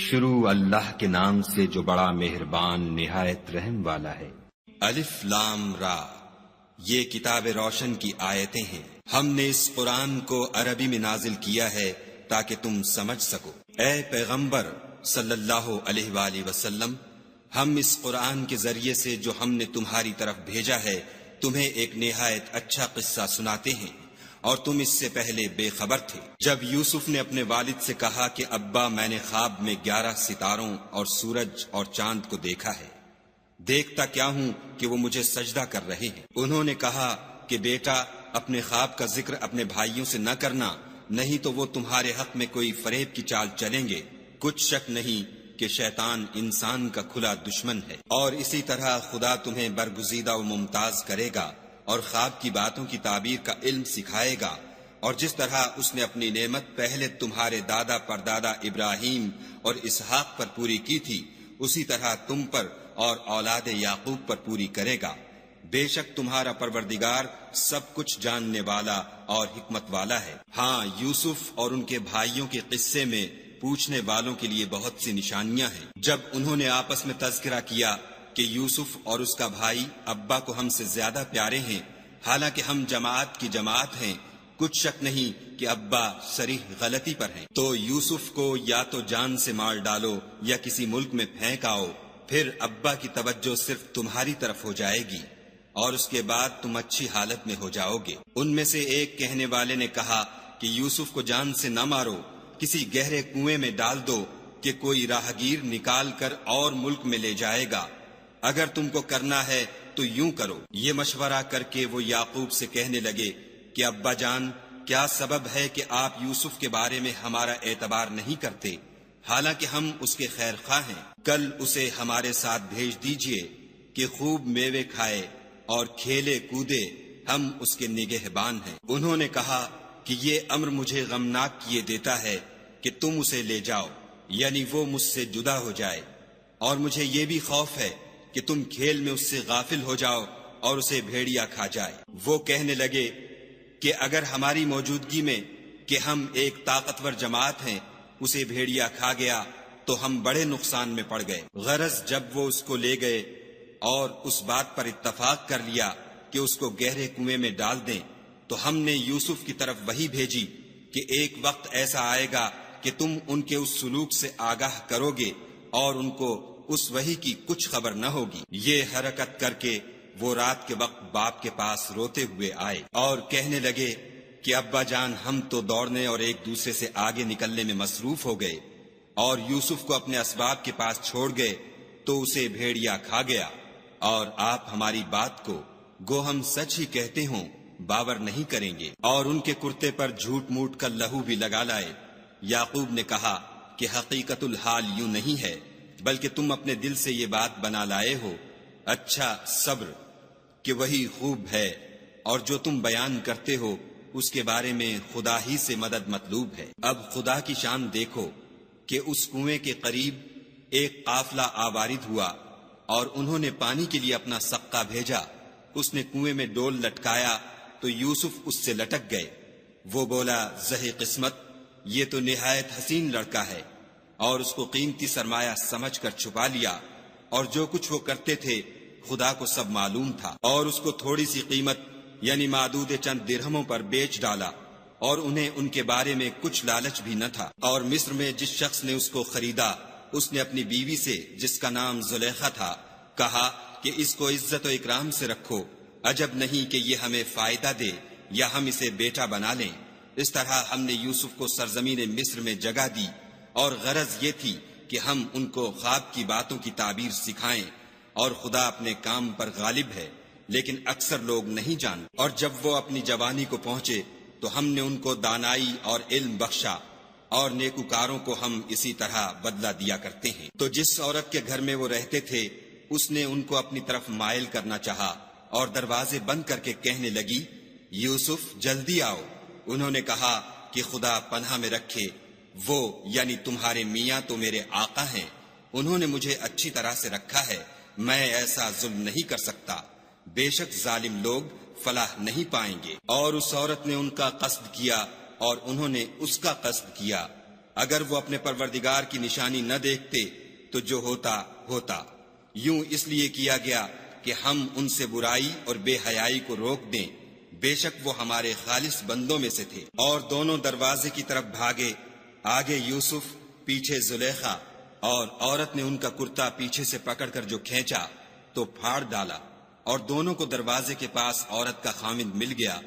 شروع اللہ کے نام سے جو بڑا مہربان نہایت رحم والا ہے۔ الف لام را، یہ کتاب روشن کی آیتیں ہیں۔ ہم نے اس قرآن کو عربی میں نازل کیا ہے تاکہ تم سمجھ سکو۔ اے پیغمبر صلی اللہ علیہ وآلہ وسلم، ہم اس قرآن کے ذریعے سے جو ہم نے تمہاری طرف بھیجا ہے تمہیں ایک نہایت اچھا قصہ سناتے ہیں، اور تم اس سے پہلے بے خبر تھے۔ جب یوسف نے اپنے والد سے کہا کہ ابا میں نے خواب میں 11 ستاروں اور سورج اور چاند کو دیکھا ہے، دیکھتا کیا ہوں کہ وہ مجھے سجدہ کر رہے ہیں۔ انہوں نے کہا کہ بیٹا اپنے خواب کا ذکر اپنے بھائیوں سے نہ کرنا، نہیں تو وہ تمہارے حق میں کوئی فریب کی چال چلیں گے۔ کچھ شک نہیں کہ شیطان انسان کا کھلا دشمن ہے، اور اسی طرح خدا تمہیں برگزیدہ و ممتاز کرے گا اور خواب کی باتوں کی تعبیر کا علم سکھائے گا، اور جس طرح اس نے اپنی نعمت پہلے تمہارے دادا پردادا ابراہیم اور اسحاق پر پوری کی تھی، اسی طرح تم پر اور اولاد یعقوب پر پوری کرے گا۔ بے شک تمہارا پروردگار سب کچھ جاننے والا اور حکمت والا ہے۔ ہاں، یوسف اور ان کے بھائیوں کے قصے میں پوچھنے والوں کے لیے بہت سی نشانیاں ہیں۔ جب انہوں نے آپس میں تذکرہ کیا کہ یوسف اور اس کا بھائی ابا کو ہم سے زیادہ پیارے ہیں، حالانکہ ہم جماعت کی جماعت ہیں، کچھ شک نہیں کہ ابا صریح غلطی پر ہیں، تو یوسف کو یا تو جان سے مار ڈالو یا کسی ملک میں پھینک آؤ، پھر ابا کی توجہ صرف تمہاری طرف ہو جائے گی اور اس کے بعد تم اچھی حالت میں ہو جاؤ گے۔ ان میں سے ایک کہنے والے نے کہا کہ یوسف کو جان سے نہ مارو، کسی گہرے کنویں میں ڈال دو کہ کوئی راہگیر نکال کر اور ملک میں لے جائے گا، اگر تم کو کرنا ہے تو یوں کرو۔ یہ مشورہ کر کے وہ یعقوب سے کہنے لگے کہ ابا جان، کیا سبب ہے کہ آپ یوسف کے بارے میں ہمارا اعتبار نہیں کرتے، حالانکہ ہم اس کے خیر خواہ ہیں؟ کل اسے ہمارے ساتھ بھیج دیجئے کہ خوب میوے کھائے اور کھیلے کودے، ہم اس کے نگہبان ہیں۔ انہوں نے کہا کہ یہ امر مجھے غمناک کیے دیتا ہے کہ تم اسے لے جاؤ، یعنی وہ مجھ سے جدا ہو جائے، اور مجھے یہ بھی خوف ہے کہ تم کھیل میں اس سے غافل ہو جاؤ اور اسے بھیڑیا کھا جائے۔ وہ کہنے لگے کہ اگر ہماری موجودگی میں کہ ہم ایک طاقتور جماعت ہیں اسے بھیڑیا کھا گیا تو ہم بڑے نقصان میں پڑ گئے۔ غرض جب وہ اس کو لے گئے اور اس بات پر اتفاق کر لیا کہ اس کو گہرے کنویں میں ڈال دیں، تو ہم نے یوسف کی طرف وحی بھیجی کہ ایک وقت ایسا آئے گا کہ تم ان کے اس سلوک سے آگاہ کرو گے اور ان کو اس وحی کی کچھ خبر نہ ہوگی۔ یہ حرکت کر کے وہ رات کے وقت باپ کے پاس روتے ہوئے آئے اور کہنے لگے کہ ابا جان، ہم تو دوڑنے اور ایک دوسرے سے آگے نکلنے میں مصروف ہو گئے اور یوسف کو اپنے اسباب کے پاس چھوڑ گئے تو اسے بھیڑیا کھا گیا، اور آپ ہماری بات کو گو ہم سچ ہی کہتے ہوں باور نہیں کریں گے، اور ان کے کرتے پر جھوٹ موٹ کا لہو بھی لگا لائے۔ یعقوب نے کہا کہ حقیقت الحال یوں نہیں ہے، بلکہ تم اپنے دل سے یہ بات بنا لائے ہو۔ اچھا، صبر کہ وہی خوب ہے، اور جو تم بیان کرتے ہو اس کے بارے میں خدا ہی سے مدد مطلوب ہے۔ اب خدا کی شان دیکھو کہ اس کنویں کے قریب ایک قافلہ آوارد ہوا اور انہوں نے پانی کے لیے اپنا سقہ بھیجا۔ اس نے کنویں میں ڈول لٹکایا تو یوسف اس سے لٹک گئے۔ وہ بولا، زہے قسمت، یہ تو نہایت حسین لڑکا ہے، اور اس کو قیمتی سرمایہ سمجھ کر چھپا لیا، اور جو کچھ وہ کرتے تھے خدا کو سب معلوم تھا، اور اس کو تھوڑی سی قیمت یعنی معدود چند درہموں پر بیچ ڈالا، اور انہیں ان کے بارے میں کچھ لالچ بھی نہ تھا۔ اور مصر میں جس شخص نے اس کو خریدا، اس نے اپنی بیوی سے جس کا نام زلیخا تھا کہا کہ اس کو عزت و اکرام سے رکھو، عجب نہیں کہ یہ ہمیں فائدہ دے یا ہم اسے بیٹا بنا لیں۔ اس طرح ہم نے یوسف کو سرزمین مصر میں جگہ دی، اور غرض یہ تھی کہ ہم ان کو خواب کی باتوں کی تعبیر سکھائیں، اور خدا اپنے کام پر غالب ہے، لیکن اکثر لوگ نہیں جانتے۔ اور جب وہ اپنی جوانی کو پہنچے تو ہم نے ان کو دانائی اور علم بخشا، اور نیکوکاروں کو ہم اسی طرح بدلہ دیا کرتے ہیں۔ تو جس عورت کے گھر میں وہ رہتے تھے اس نے ان کو اپنی طرف مائل کرنا چاہا اور دروازے بند کر کے کہنے لگی، یوسف جلدی آؤ۔ انہوں نے کہا کہ خدا پناہ میں رکھے، وہ یعنی تمہارے میاں تو میرے آقا ہیں، انہوں نے مجھے اچھی طرح سے رکھا ہے، میں ایسا ظلم نہیں کر سکتا، بے شک ظالم لوگ فلاح نہیں پائیں گے۔ اور اس عورت نے ان کا قصد کیا اور انہوں نے اس کا قصد کیا، اگر وہ اپنے پروردگار کی نشانی نہ دیکھتے تو جو ہوتا ہوتا، یوں اس لیے کیا گیا کہ ہم ان سے برائی اور بے حیائی کو روک دیں، بے شک وہ ہمارے خالص بندوں میں سے تھے۔ اور دونوں دروازے کی طرف بھاگے، آگے یوسف، پیچھے زلیخا، اور عورت نے ان کا کرتا پیچھے سے پکڑ کر جو کھینچا تو پھاڑ ڈالا، اور دونوں کو دروازے کے پاس عورت کا خامند مل گیا۔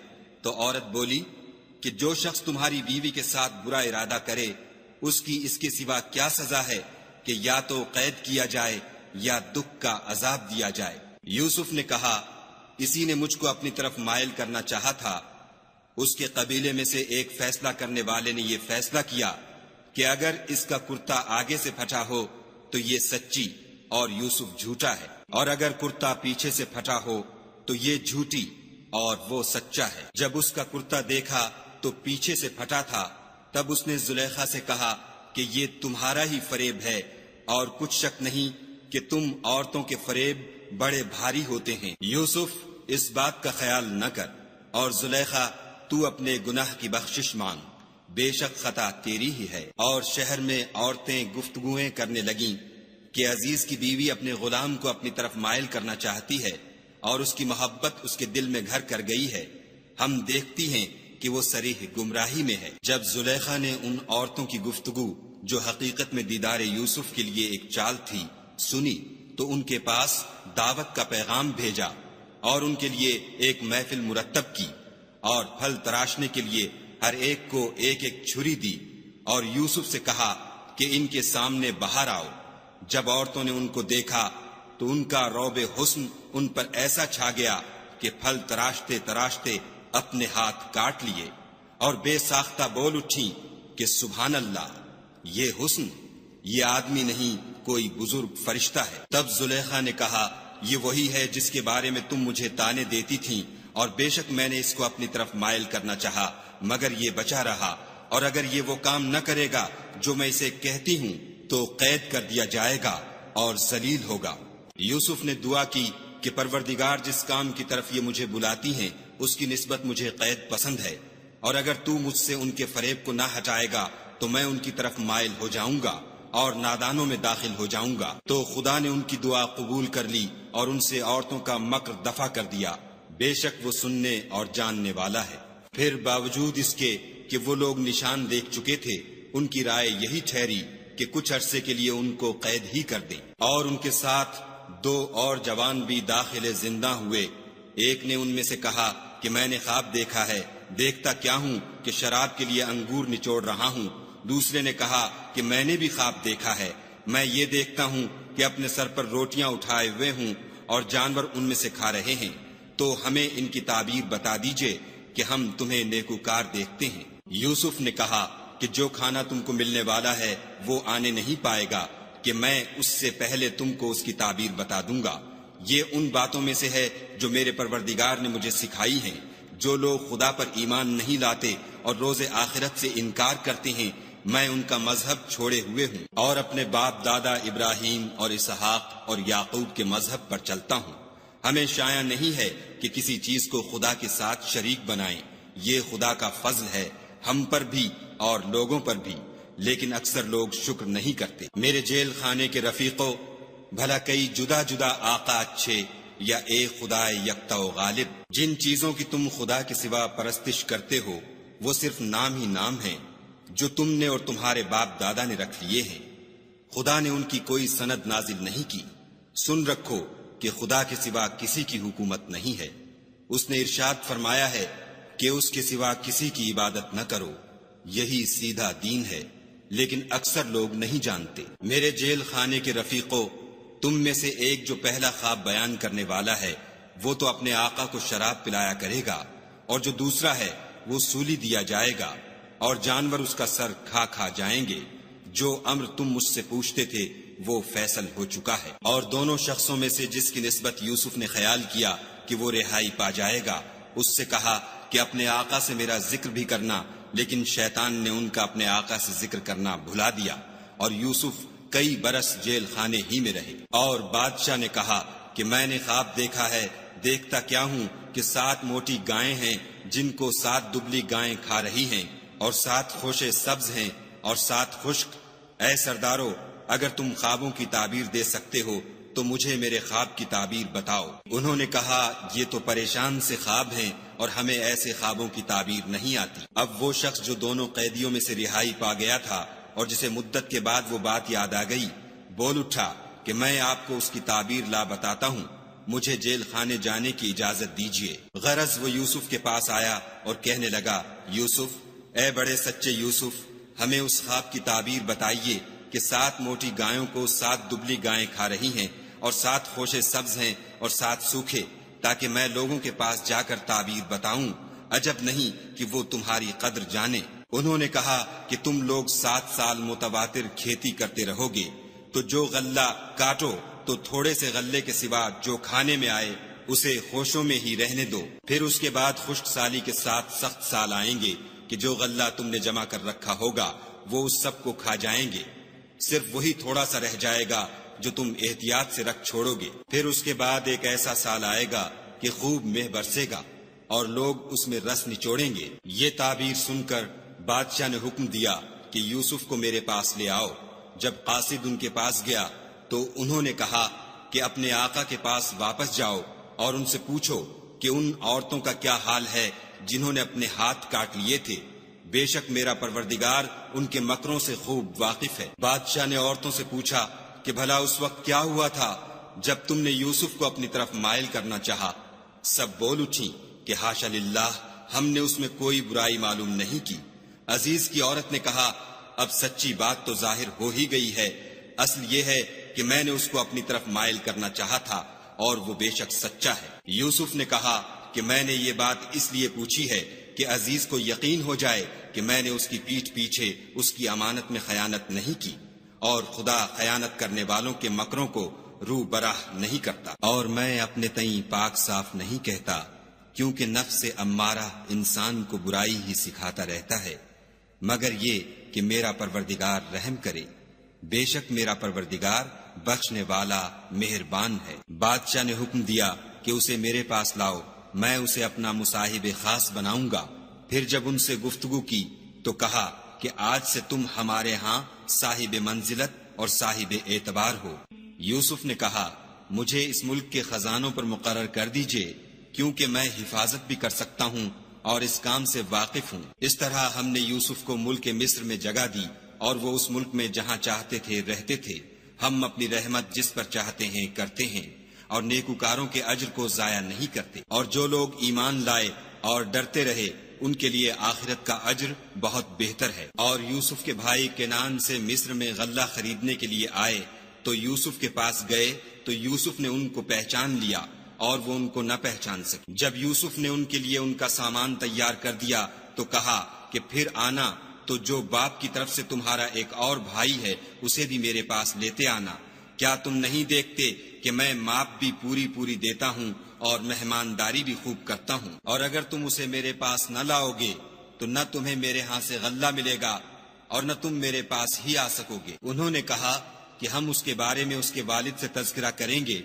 تو عورت بولی کہ جو شخص تمہاری بیوی کے ساتھ برا ارادہ کرے اس کی اس کے سوا کیا سزا ہے کہ یا تو قید کیا جائے یا دکھ کا عذاب دیا جائے۔ یوسف نے کہا، اسی نے مجھ کو اپنی طرف مائل کرنا چاہا تھا۔ اس کے قبیلے میں سے ایک فیصلہ کرنے والے نے یہ فیصلہ کیا کہ اگر اس کا کرتا آگے سے پھٹا ہو تو یہ سچی اور یوسف جھوٹا ہے، اور اگر کرتا پیچھے سے پھٹا ہو تو یہ جھوٹی اور وہ سچا ہے۔ جب اس کا کرتا دیکھا تو پیچھے سے پھٹا تھا، تب اس نے زلیخا سے کہا کہ یہ تمہارا ہی فریب ہے، اور کچھ شک نہیں کہ تم عورتوں کے فریب بڑے بھاری ہوتے ہیں۔ یوسف، اس بات کا خیال نہ کر، اور زلیخا تو اپنے گناہ کی بخشش مانگ، بے شک خطا تیری ہی ہے۔ اور شہر میں عورتیں گفتگویں کرنے لگیں کہ عزیز کی بیوی اپنے غلام کو اپنی طرف مائل کرنا چاہتی ہے اور اس کی محبت اس کے دل میں گھر کر گئی ہے، ہم دیکھتی ہیں کہ وہ صریح گمراہی میں ہے۔ جب زلیخا نے ان عورتوں کی گفتگو جو حقیقت میں دیدار یوسف کے لیے ایک چال تھی سنی تو ان کے پاس دعوت کا پیغام بھیجا اور ان کے لیے ایک محفل مرتب کی، اور پھل تراشنے کے لیے ہر ایک کو ایک ایک چھری دی، اور یوسف سے کہا کہ ان کے سامنے باہر آؤ۔ جب عورتوں نے ان کو دیکھا تو ان کا روب حسن ان پر ایسا چھا گیا کہ پھل تراشتے تراشتے اپنے ہاتھ کاٹ لیے، اور بے ساختہ بول اٹھیں کہ سبحان اللہ، یہ حسن، یہ آدمی نہیں کوئی بزرگ فرشتہ ہے۔ تب زلیخا نے کہا، یہ وہی ہے جس کے بارے میں تم مجھے تانے دیتی تھیں، اور بے شک میں نے اس کو اپنی طرف مائل کرنا چاہا مگر یہ بچا رہا، اور اگر یہ وہ کام نہ کرے گا جو میں اسے کہتی ہوں تو قید کر دیا جائے گا اور ذلیل ہوگا۔ یوسف نے دعا کی کہ پروردگار جس کام کی طرف یہ مجھے بلاتی ہیں اس کی نسبت مجھے قید پسند ہے، اور اگر تو مجھ سے ان کے فریب کو نہ ہٹائے گا تو میں ان کی طرف مائل ہو جاؤں گا اور نادانوں میں داخل ہو جاؤں گا۔ تو خدا نے ان کی دعا قبول کر لی اور ان سے عورتوں کا مکر دفع کر دیا، بے شک وہ سننے اور جاننے والا ہے۔ پھر باوجود اس کے کہ وہ لوگ نشان دیکھ چکے تھے، ان کی رائے یہی ٹھہری کہ کچھ عرصے کے لیے ان کو قید ہی کر دیں، اور ان کے ساتھ 2 اور جوان بھی داخل زندہ ہوئے۔ ایک نے ان میں سے کہا کہ میں نے خواب دیکھا ہے، دیکھتا کیا ہوں کہ شراب کے لیے انگور نچوڑ رہا ہوں۔ دوسرے نے کہا کہ میں نے بھی خواب دیکھا ہے، میں یہ دیکھتا ہوں کہ اپنے سر پر روٹیاں اٹھائے ہوئے ہوں اور جانور ان میں سے کھا رہے ہیں، تو ہمیں ان کی تعبیر بتا دیجئے کہ ہم تمہیں نیکوکار دیکھتے ہیں۔ یوسف نے کہا کہ جو کھانا تم کو ملنے والا ہے وہ آنے نہیں پائے گا کہ میں اس سے پہلے تم کو اس کی تعبیر بتا دوں گا۔ یہ ان باتوں میں سے ہے جو میرے پروردگار نے مجھے سکھائی ہیں۔ جو لوگ خدا پر ایمان نہیں لاتے اور روز آخرت سے انکار کرتے ہیں، میں ان کا مذہب چھوڑے ہوئے ہوں اور اپنے باپ دادا ابراہیم اور اسحاق اور یعقوب کے مذہب پر چلتا ہوں۔ ہمیں شایع نہیں ہے کہ کسی چیز کو خدا کے ساتھ شریک بنائیں، یہ خدا کا فضل ہے ہم پر بھی اور لوگوں پر بھی، لیکن اکثر لوگ شکر نہیں کرتے۔ میرے جیل خانے کے رفیقوں، بھلا کئی جدا جدا آقا اچھے یا ایک خدا یکتا و غالب؟ جن چیزوں کی تم خدا کے سوا پرستش کرتے ہو وہ صرف نام ہی نام ہیں جو تم نے اور تمہارے باپ دادا نے رکھ لیے ہیں، خدا نے ان کی کوئی سند نازل نہیں کی۔ سن رکھو کہ خدا کے سوا کسی کی حکومت نہیں ہے، اس نے ارشاد فرمایا ہے کہ اس کے سوا کسی کی عبادت نہ کرو، یہی سیدھا دین ہے، لیکن اکثر لوگ نہیں جانتے۔ میرے جیل خانے کے رفیقوں، تم میں سے ایک جو پہلا خواب بیان کرنے والا ہے وہ تو اپنے آقا کو شراب پلایا کرے گا، اور جو دوسرا ہے وہ سولی دیا جائے گا اور جانور اس کا سر کھا کھا جائیں گے۔ جو امر تم مجھ سے پوچھتے تھے وہ فیصل ہو چکا ہے۔ اور دونوں شخصوں میں سے جس کی نسبت یوسف نے خیال کیا کہ وہ رہائی پا جائے گا، اس سے کہا کہ اپنے آقا سے میرا ذکر بھی کرنا، لیکن شیطان نے ان کا اپنے آقا سے ذکر کرنا بھلا دیا، اور یوسف کئی برس جیل خانے ہی میں رہے۔ اور بادشاہ نے کہا کہ میں نے خواب دیکھا ہے، دیکھتا کیا ہوں کہ 7 موٹی گائیں ہیں جن کو 7 دبلی گائیں کھا رہی ہیں، اور 7 خوشے سبز ہیں اور 7 خشک۔ اے سردارو، اگر تم خوابوں کی تعبیر دے سکتے ہو تو مجھے میرے خواب کی تعبیر بتاؤ۔ انہوں نے کہا یہ تو پریشان سے خواب ہیں اور ہمیں ایسے خوابوں کی تعبیر نہیں آتی۔ اب وہ شخص جو دونوں قیدیوں میں سے رہائی پا گیا تھا اور جسے مدت کے بعد وہ بات یاد آ گئی، بول اٹھا کہ میں آپ کو اس کی تعبیر لا بتاتا ہوں، مجھے جیل خانے جانے کی اجازت دیجیے۔ غرض وہ یوسف کے پاس آیا اور کہنے لگا، یوسف، اے بڑے سچے یوسف، ہمیں اس خواب کی تعبیر بتائیے کہ 7 موٹی گایوں کو 7 دبلی گائیں کھا رہی ہیں اور 7 خوشے سبز ہیں اور 7 سوکھے، تاکہ میں لوگوں کے پاس جا کر تعبیر بتاؤں، عجب نہیں کہ وہ تمہاری قدر جانے۔ انہوں نے کہا کہ تم لوگ 7 سال متواتر کھیتی کرتے رہو گے، تو جو غلہ کاٹو تو تھوڑے سے غلے کے سوا جو کھانے میں آئے اسے خوشوں میں ہی رہنے دو، پھر اس کے بعد خشک سالی کے 7 سخت سال آئیں گے کہ جو غلہ تم نے جمع کر رکھا ہوگا وہ اس سب کو کھا جائیں گے، صرف وہی تھوڑا سا رہ جائے گا جو تم احتیاط سے رکھ چھوڑو گے۔ پھر اس کے بعد ایک ایسا سال آئے گا کہ خوب مہ برسے گا اور لوگ اس میں رس نچوڑیں گے۔ یہ تعبیر سن کر بادشاہ نے حکم دیا کہ یوسف کو میرے پاس لے آؤ۔ جب قاصد ان کے پاس گیا تو انہوں نے کہا کہ اپنے آقا کے پاس واپس جاؤ اور ان سے پوچھو کہ ان عورتوں کا کیا حال ہے جنہوں نے اپنے ہاتھ کاٹ لیے تھے، بے شک میرا پروردگار ان کے مکروں سے خوب واقف ہے۔ بادشاہ نے عورتوں سے پوچھا کہ بھلا اس وقت کیا ہوا تھا جب تم نے یوسف کو اپنی طرف مائل کرنا چاہا؟ سب بول اٹھی کہ حاشا للہ، ہم نے اس میں کوئی برائی معلوم نہیں کی۔ عزیز کی عورت نے کہا، اب سچی بات تو ظاہر ہو ہی گئی ہے، اصل یہ ہے کہ میں نے اس کو اپنی طرف مائل کرنا چاہا تھا اور وہ بے شک سچا ہے۔ یوسف نے کہا کہ میں نے یہ بات اس لیے پوچھی ہے کہ عزیز کو یقین ہو جائے کہ میں نے اس کی پیٹھ پیچھے اس کی امانت میں خیانت نہیں کی، اور خدا خیانت کرنے والوں کے مکروں کو رو براہ نہیں کرتا، اور میں اپنے تئیں پاک صاف نہیں کہتا، کیونکہ نفس امارہ انسان کو برائی ہی سکھاتا رہتا ہے، مگر یہ کہ میرا پروردگار رحم کرے، بے شک میرا پروردگار بخشنے والا مہربان ہے۔ بادشاہ نے حکم دیا کہ اسے میرے پاس لاؤ، میں اسے اپنا مصاحب خاص بناؤں گا۔ پھر جب ان سے گفتگو کی تو کہا کہ آج سے تم ہمارے ہاں صاحب منزلت اور صاحب اعتبار ہو۔ یوسف نے کہا، مجھے اس ملک کے خزانوں پر مقرر کر دیجئے، کیونکہ میں حفاظت بھی کر سکتا ہوں اور اس کام سے واقف ہوں۔ اس طرح ہم نے یوسف کو ملک مصر میں جگہ دی اور وہ اس ملک میں جہاں چاہتے تھے رہتے تھے۔ ہم اپنی رحمت جس پر چاہتے ہیں کرتے ہیں اور نیکوکاروں کے اجر کو ضائع نہیں کرتے، اور جو لوگ ایمان لائے اور ڈرتے رہے ان کے لیے آخرت کا اجر بہت بہتر ہے۔ اور یوسف کے بھائی کنعان سے مصر میں غلہ خریدنے کے لیے آئے تو یوسف کے پاس گئے تو یوسف نے ان کو پہچان لیا اور وہ ان کو نہ پہچان سکے۔ جب یوسف نے ان کے لیے ان کا سامان تیار کر دیا تو کہا کہ پھر آنا تو جو باپ کی طرف سے تمہارا ایک اور بھائی ہے اسے بھی میرے پاس لیتے آنا۔ کیا تم نہیں دیکھتے کہ میں ماپ بھی پوری پوری دیتا ہوں اور مہمانداری بھی خوب کرتا ہوں؟ اور اگر تم اسے میرے پاس نہ لاؤ گے تو نہ تمہیں میرے ہاں سے غلہ ملے گا اور نہ تم میرے پاس ہی آ سکو گے۔ انہوں نے کہا کہ ہم اس کے بارے میں اس کے والد سے تذکرہ کریں گے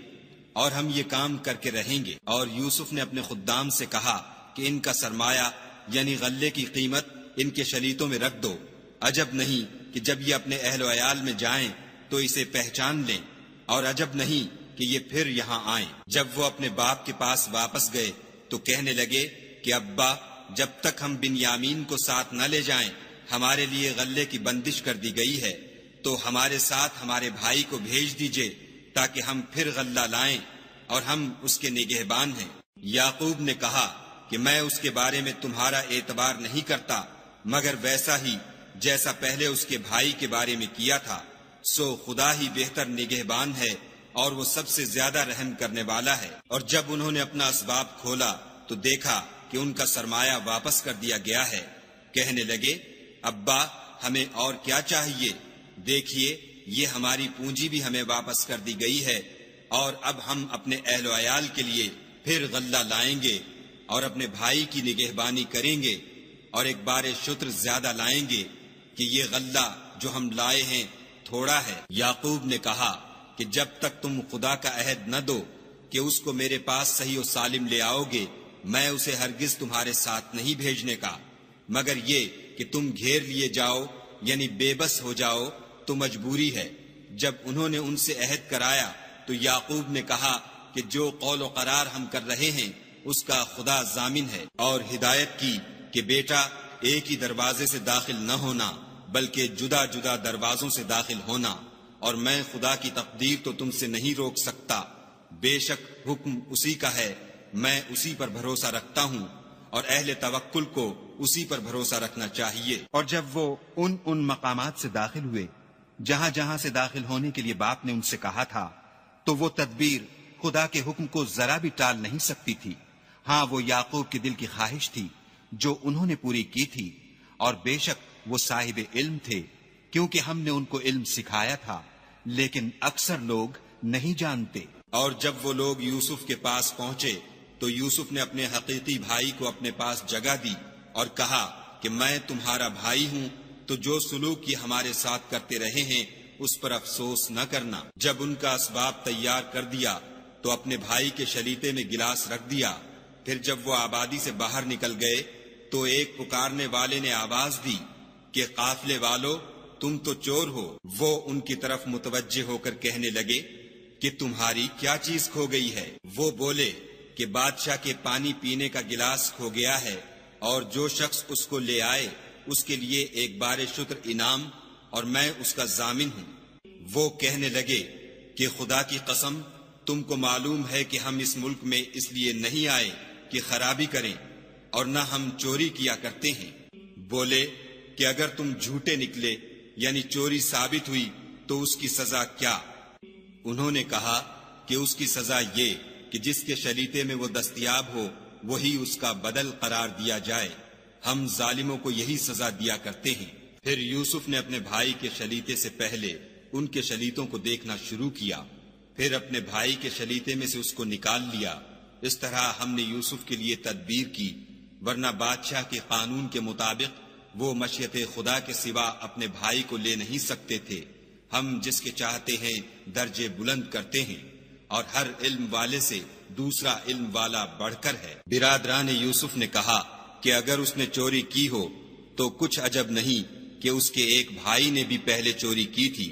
اور ہم یہ کام کر کے رہیں گے۔ اور یوسف نے اپنے خدام سے کہا کہ ان کا سرمایہ یعنی غلے کی قیمت ان کے شلیتوں میں رکھ دو، عجب نہیں کہ جب یہ اپنے اہل و عیال میں جائیں تو اسے پہچان لیں، اور عجب نہیں کہ یہ پھر یہاں آئیں۔ جب وہ اپنے باپ کے پاس واپس گئے تو کہنے لگے کہ ابا، جب تک ہم بنیامین کو ساتھ نہ لے جائیں ہمارے لیے غلے کی بندش کر دی گئی ہے، تو ہمارے ساتھ ہمارے بھائی کو بھیج دیجئے تاکہ ہم پھر غلہ لائیں اور ہم اس کے نگہبان ہیں۔ یعقوب نے کہا کہ میں اس کے بارے میں تمہارا اعتبار نہیں کرتا مگر ویسا ہی جیسا پہلے اس کے بھائی کے بارے میں کیا تھا، سو خدا ہی بہتر نگہبان ہے اور وہ سب سے زیادہ رحم کرنے والا ہے۔ اور جب انہوں نے اپنا اسباب کھولا تو دیکھا کہ ان کا سرمایہ واپس کر دیا گیا ہے۔ کہنے لگے، ابا ہمیں اور کیا چاہیے؟ دیکھیے یہ ہماری پونجی بھی ہمیں واپس کر دی گئی ہے، اور اب ہم اپنے اہل و عیال کے لیے پھر غلہ لائیں گے اور اپنے بھائی کی نگہبانی کریں گے، اور ایک بار شتر زیادہ لائیں گے کہ یہ غلہ جو ہم لائے ہیں تھوڑا ہے۔ یعقوب نے کہا کہ جب تک تم خدا کا عہد نہ دو کہ اس کو میرے پاس صحیح و سالم لے آؤ گے، میں اسے ہرگز تمہارے ساتھ نہیں بھیجنے کا، مگر یہ کہ تم گھیر لیے جاؤ یعنی بے بس ہو جاؤ تو مجبوری ہے۔ جب انہوں نے ان سے عہد کرایا تو یعقوب نے کہا کہ جو قول و قرار ہم کر رہے ہیں اس کا خدا ضامن ہے، اور ہدایت کی کہ بیٹا ایک ہی دروازے سے داخل نہ ہونا بلکہ جدا جدا دروازوں سے داخل ہونا، اور میں خدا کی تقدیر تو تم سے نہیں روک سکتا، بے شک حکم اسی کا ہے، میں اسی پر بھروسہ رکھتا ہوں، اور اہل توکل کو اسی پر بھروسہ رکھنا چاہیے۔ اور جب وہ ان مقامات سے داخل ہوئے جہاں جہاں سے داخل ہونے کے لیے باپ نے ان سے کہا تھا، تو وہ تدبیر خدا کے حکم کو ذرا بھی ٹال نہیں سکتی تھی۔ ہاں، وہ یعقوب کے دل کی خواہش تھی جو انہوں نے پوری کی تھی، اور بے شک وہ صاحب علم تھے، کیونکہ ہم نے ان کو علم سکھایا تھا، لیکن اکثر لوگ نہیں جانتے۔ اور جب وہ لوگ یوسف کے پاس پہنچے تو یوسف نے اپنے حقیقی بھائی کو اپنے پاس جگہ دی اور کہا کہ میں تمہارا بھائی ہوں، تو جو سلوک یہ ہمارے ساتھ کرتے رہے ہیں اس پر افسوس نہ کرنا۔ جب ان کا اسباب تیار کر دیا تو اپنے بھائی کے شلیتے میں گلاس رکھ دیا۔ پھر جب وہ آبادی سے باہر نکل گئے تو ایک پکارنے والے نے آواز دی کہ قافلے والو، تم تو چور ہو۔ وہ ان کی طرف متوجہ ہو کر کہنے لگے کہ تمہاری کیا چیز کھو گئی ہے؟ وہ بولے کہ بادشاہ کے پانی پینے کا گلاس کھو گیا ہے، اور جو شخص اس کو لے آئے اس کے لیے ایک بار شکر انعام، اور میں اس کا ضامن ہوں۔ وہ کہنے لگے کہ خدا کی قسم، تم کو معلوم ہے کہ ہم اس ملک میں اس لیے نہیں آئے کہ خرابی کریں، اور نہ ہم چوری کیا کرتے ہیں۔ بولے کہ اگر تم جھوٹے نکلے یعنی چوری ثابت ہوئی تو اس کی سزا کیا؟ انہوں نے کہا کہ اس کی سزا یہ کہ جس کے شلیتے میں وہ دستیاب ہو وہی اس کا بدل قرار دیا جائے، ہم ظالموں کو یہی سزا دیا کرتے ہیں۔ پھر یوسف نے اپنے بھائی کے شلیتے سے پہلے ان کے شلیتوں کو دیکھنا شروع کیا، پھر اپنے بھائی کے شلیتے میں سے اس کو نکال لیا۔ اس طرح ہم نے یوسف کے لیے تدبیر کی، ورنہ بادشاہ کے قانون کے مطابق وہ مشیت خدا کے سوا اپنے بھائی کو لے نہیں سکتے تھے۔ ہم جس کے چاہتے ہیں درجے بلند کرتے ہیں، اور ہر علم والے سے دوسرا علم والا بڑھ کر ہے۔ برادران یوسف نے کہا کہ اگر اس نے چوری کی ہو تو کچھ عجب نہیں کہ اس کے ایک بھائی نے بھی پہلے چوری کی تھی۔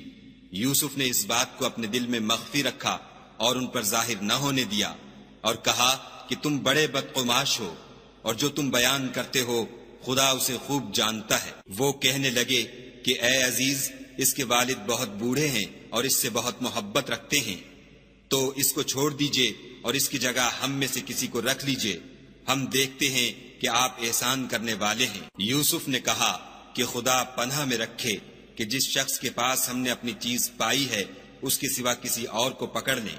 یوسف نے اس بات کو اپنے دل میں مخفی رکھا اور ان پر ظاہر نہ ہونے دیا، اور کہا کہ تم بڑے بدقماش ہو، اور جو تم بیان کرتے ہو خدا اسے خوب جانتا ہے۔ وہ کہنے لگے کہ اے عزیز، اس کے والد بہت بوڑھے ہیں اور اس سے بہت محبت رکھتے ہیں، تو اس کو چھوڑ دیجئے اور اس کی جگہ ہم میں سے کسی کو رکھ لیجئے، ہم دیکھتے ہیں کہ آپ احسان کرنے والے ہیں۔ یوسف نے کہا کہ خدا پناہ میں رکھے کہ جس شخص کے پاس ہم نے اپنی چیز پائی ہے اس کے سوا کسی اور کو پکڑ لیں،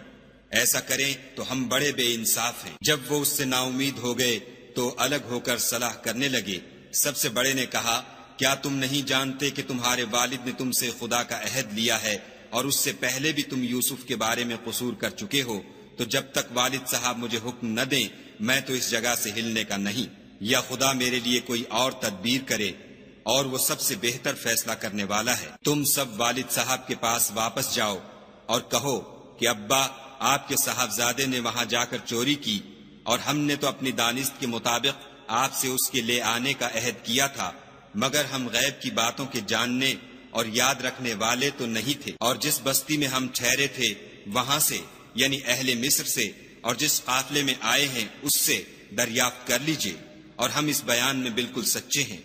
ایسا کریں تو ہم بڑے بے انصاف ہیں۔ جب وہ اس سے نا امید ہو گئے تو الگ ہو کر صلاح کرنے لگے۔ سب سے بڑے نے کہا کیا تم نہیں جانتے کہ تمہارے والد نے تم سے خدا کا عہد لیا ہے، اور اس سے پہلے بھی تم یوسف کے بارے میں قصور کر چکے ہو، تو جب تک والد صاحب مجھے حکم نہ دیں میں تو اس جگہ سے ہلنے کا نہیں، یا خدا میرے لیے کوئی اور تدبیر کرے، اور وہ سب سے بہتر فیصلہ کرنے والا ہے۔ تم سب والد صاحب کے پاس واپس جاؤ اور کہو کہ ابا، آپ کے صاحبزادے نے وہاں جا کر چوری کی، اور ہم نے تو اپنی دانست کے مطابق آپ سے اس کے لے آنے کا عہد کیا تھا، مگر ہم غیب کی باتوں کے جاننے اور یاد رکھنے والے تو نہیں تھے، اور جس بستی میں ہم ٹھہرے تھے وہاں سے یعنی اہل مصر سے، اور جس قافلے میں آئے ہیں اس سے دریافت کر لیجئے، اور ہم اس بیان میں بالکل سچے ہیں۔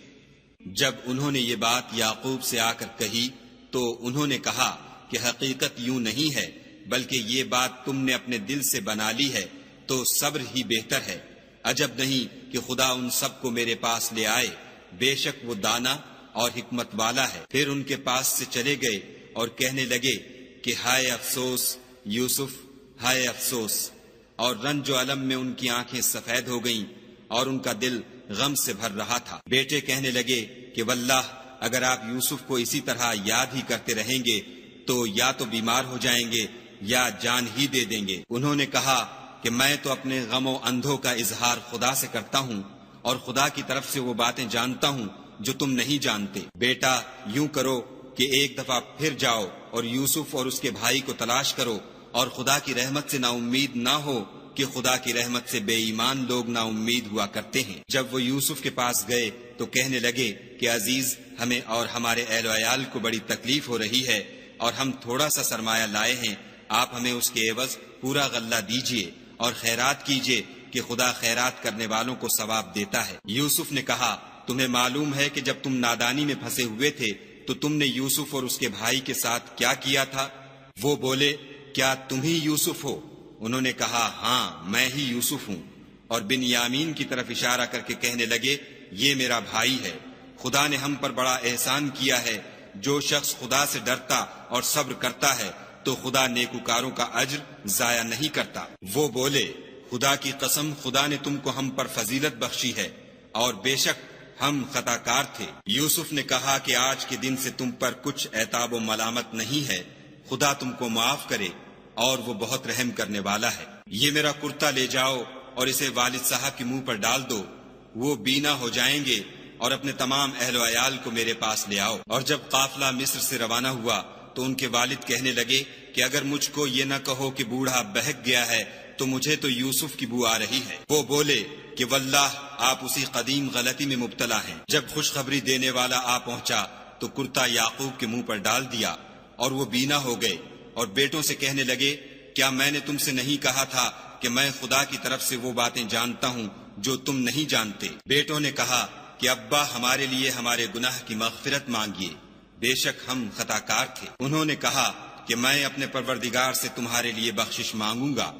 جب انہوں نے یہ بات یعقوب سے آ کر کہی تو انہوں نے کہا کہ حقیقت یوں نہیں ہے، بلکہ یہ بات تم نے اپنے دل سے بنا لی ہے، تو صبر ہی بہتر ہے۔ عجب نہیں کہ خدا ان سب کو میرے پاس لے آئے، بے شک وہ دانا اور حکمت والا ہے۔ پھر ان کے پاس سے چلے گئے اور کہنے لگے کہ ہائے افسوس یوسف، ہائے افسوس، اور رنج و الم میں ان کی آنکھیں سفید ہو گئیں اور ان کا دل غم سے بھر رہا تھا۔ بیٹے کہنے لگے کہ واللہ اگر آپ یوسف کو اسی طرح یاد ہی کرتے رہیں گے تو یا تو بیمار ہو جائیں گے یا جان ہی دے دیں گے۔ انہوں نے کہا کہ میں تو اپنے غم و اندھوں کا اظہار خدا سے کرتا ہوں، اور خدا کی طرف سے وہ باتیں جانتا ہوں جو تم نہیں جانتے۔ بیٹا یوں کرو کہ ایک دفعہ پھر جاؤ اور یوسف اور اس کے بھائی کو تلاش کرو، اور خدا کی رحمت سے نا امید نہ ہو کہ خدا کی رحمت سے بے ایمان لوگ نا امید ہوا کرتے ہیں۔ جب وہ یوسف کے پاس گئے تو کہنے لگے کہ عزیز، ہمیں اور ہمارے اہل و عیال کو بڑی تکلیف ہو رہی ہے اور ہم تھوڑا سا سرمایہ لائے ہیں، آپ ہمیں اس کے عوض پورا غلہ دیجئے اور خیرات کیجئے کہ خدا خیرات کرنے والوں کو ثواب دیتا ہے۔ یوسف نے کہا، تمہیں معلوم ہے کہ جب تم نادانی میں پھنسے ہوئے تھے تو تم نے یوسف اور اس کے بھائی کے ساتھ کیا کیا تھا؟ وہ بولے، کیا تم ہی یوسف ہو؟ انہوں نے کہا، ہاں میں ہی یوسف ہوں، اور بنیامین کی طرف اشارہ کر کے کہنے لگے، یہ میرا بھائی ہے، خدا نے ہم پر بڑا احسان کیا ہے، جو شخص خدا سے ڈرتا اور صبر کرتا ہے تو خدا نیکوکاروں کا اجر ضائع نہیں کرتا۔ وہ بولے، خدا کی قسم، خدا نے تم کو ہم پر فضیلت بخشی ہے اور بے شک ہم خطا کار تھے۔ یوسف نے کہا کہ آج کے دن سے تم پر کچھ عتاب و ملامت نہیں ہے، خدا تم کو معاف کرے اور وہ بہت رحم کرنے والا ہے۔ یہ میرا کرتا لے جاؤ اور اسے والد صاحب کے منہ پر ڈال دو، وہ بینا ہو جائیں گے، اور اپنے تمام اہل و عیال کو میرے پاس لے آؤ۔ اور جب قافلہ مصر سے روانہ ہوا تو ان کے والد کہنے لگے کہ اگر مجھ کو یہ نہ کہو کہ بوڑھا بہک گیا ہے تو مجھے تو یوسف کی بو آ رہی ہے۔ وہ بولے کہ واللہ آپ اسی قدیم غلطی میں مبتلا ہیں۔ جب خوشخبری دینے والا آ پہنچا تو کرتا یعقوب کے منہ پر ڈال دیا اور وہ بینا ہو گئے، اور بیٹوں سے کہنے لگے، کیا میں نے تم سے نہیں کہا تھا کہ میں خدا کی طرف سے وہ باتیں جانتا ہوں جو تم نہیں جانتے؟ بیٹوں نے کہا کہ ابا ہمارے لیے ہمارے گناہ کی مغفرت مانگیے، بے شک ہم خطا کار تھے۔ انہوں نے کہا کہ میں اپنے پروردگار سے تمہارے لیے بخشش مانگوں گا،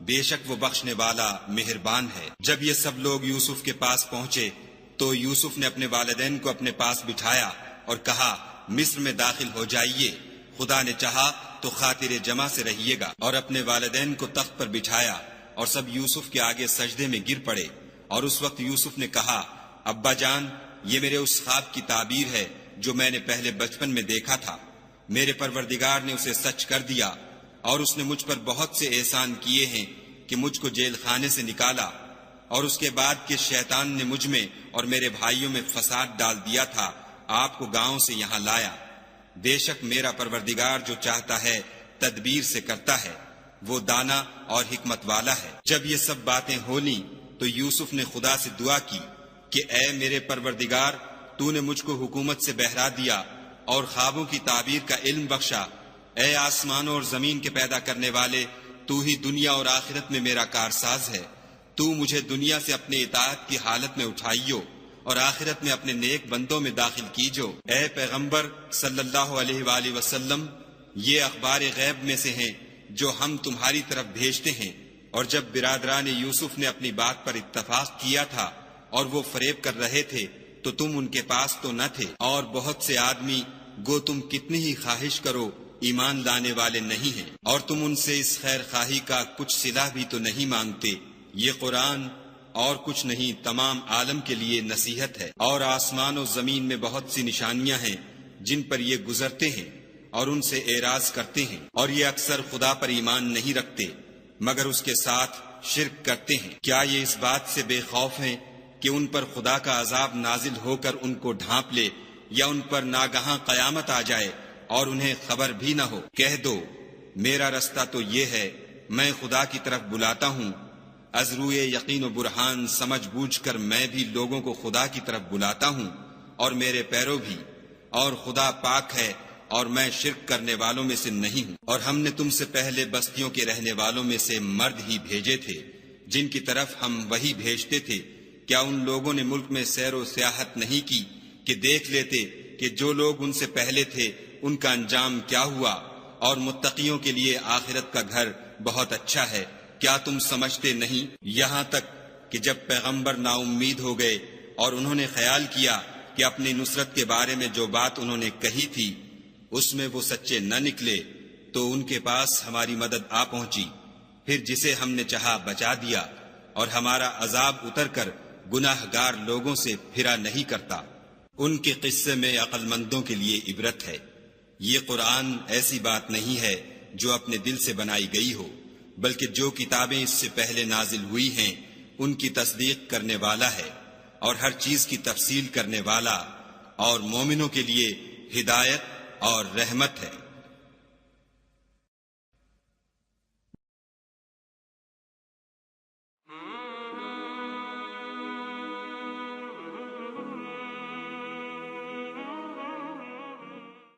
بے شک وہ بخشنے والا مہربان ہے۔ جب یہ سب لوگ یوسف کے پاس پہنچے تو یوسف نے اپنے والدین کو اپنے پاس بٹھایا اور کہا، مصر میں داخل ہو جائیے، خدا نے چاہا تو خاطر جمع سے رہیے گا۔ اور اپنے والدین کو تخت پر بٹھایا اور سب یوسف کے آگے سجدے میں گر پڑے۔ اور اس وقت یوسف نے کہا، ابا جان، یہ میرے اس خواب کی تعبیر ہے جو میں نے پہلے بچپن میں دیکھا تھا، میرے پروردگار نے اسے سچ کر دیا، اور اس نے مجھ پر بہت سے احسان کیے ہیں کہ مجھ کو جیل خانے سے نکالا، اور اس کے بعد کہ شیطان نے مجھ میں اور میرے بھائیوں میں فساد ڈال دیا تھا، آپ کو گاؤں سے یہاں لایا۔ بے شک میرا پروردگار جو چاہتا ہے تدبیر سے کرتا ہے، وہ دانا اور حکمت والا ہے۔ جب یہ سب باتیں ہو لیں تو یوسف نے خدا سے دعا کی کہ اے میرے پروردگار، تو نے مجھ کو حکومت سے بہرا دیا اور خوابوں کی تعبیر کا علم بخشا، اے آسمانوں اور زمین کے پیدا کرنے والے، تو ہی دنیا اور آخرت میں میرا کارساز ہے، تو مجھے دنیا سے اپنے اطاعت کی حالت میں اٹھائیو اور آخرت میں اپنے نیک بندوں میں داخل کیجو۔ اے پیغمبر صلی اللہ علیہ وآلہ وسلم، یہ اخبار غیب میں سے ہیں جو ہم تمہاری طرف بھیجتے ہیں۔ اور جب برادران یوسف نے اپنی بات پر اتفاق کیا تھا اور وہ فریب کر رہے تھے تو تم ان کے پاس تو نہ تھے، اور بہت سے آدمی گو تم کتنی ہی خواہش کرو ایمان لانے والے نہیں ہیں، اور تم ان سے اس خیر خواہی کا کچھ صلہ بھی تو نہیں مانگتے۔ یہ قرآن اور کچھ نہیں تمام عالم کے لیے نصیحت ہے، اور آسمان و زمین میں بہت سی نشانیاں ہیں جن پر یہ گزرتے ہیں اور ان سے اعراض کرتے ہیں، اور یہ اکثر خدا پر ایمان نہیں رکھتے مگر اس کے ساتھ شرک کرتے ہیں۔ کیا یہ اس بات سے بے خوف ہیں کہ ان پر خدا کا عذاب نازل ہو کر ان کو ڈھانپ لے، یا ان پر ناگہاں قیامت آ جائے اور انہیں خبر بھی نہ ہو؟ کہہ دو، میرا رستہ تو یہ ہے، میں خدا کی طرف بلاتا ہوں، از روئے یقین و برہان سمجھ بوجھ کر میں بھی لوگوں کو خدا کی طرف بلاتا ہوں، اور میرے پیرو بھی، اور خدا پاک ہے اور میں شرک کرنے والوں میں سے نہیں ہوں۔ اور ہم نے تم سے پہلے بستیوں کے رہنے والوں میں سے مرد ہی بھیجے تھے جن کی طرف ہم وہی بھیجتے تھے، کیا ان لوگوں نے ملک میں سیر و سیاحت نہیں کی کہ دیکھ لیتے کہ جو لوگ ان سے پہلے تھے ان کا انجام کیا ہوا، اور متقیوں کے لیے آخرت کا گھر بہت اچھا ہے؟ کیا تم سمجھتے نہیں؟ یہاں تک کہ جب پیغمبر نا امید ہو گئے اور انہوں نے خیال کیا کہ اپنی نصرت کے بارے میں جو بات انہوں نے کہی تھی اس میں وہ سچے نہ نکلے، تو ان کے پاس ہماری مدد آ پہنچی، پھر جسے ہم نے چاہا بچا دیا، اور ہمارا عذاب اتر کر گناہ گار لوگوں سے پھرا نہیں کرتا۔ ان کے قصے میں عقل مندوں کے لیے عبرت ہے۔ یہ قرآن ایسی بات نہیں ہے جو اپنے دل سے بنائی گئی ہو، بلکہ جو کتابیں اس سے پہلے نازل ہوئی ہیں ان کی تصدیق کرنے والا ہے، اور ہر چیز کی تفصیل کرنے والا، اور مومنوں کے لیے ہدایت اور رحمت ہے۔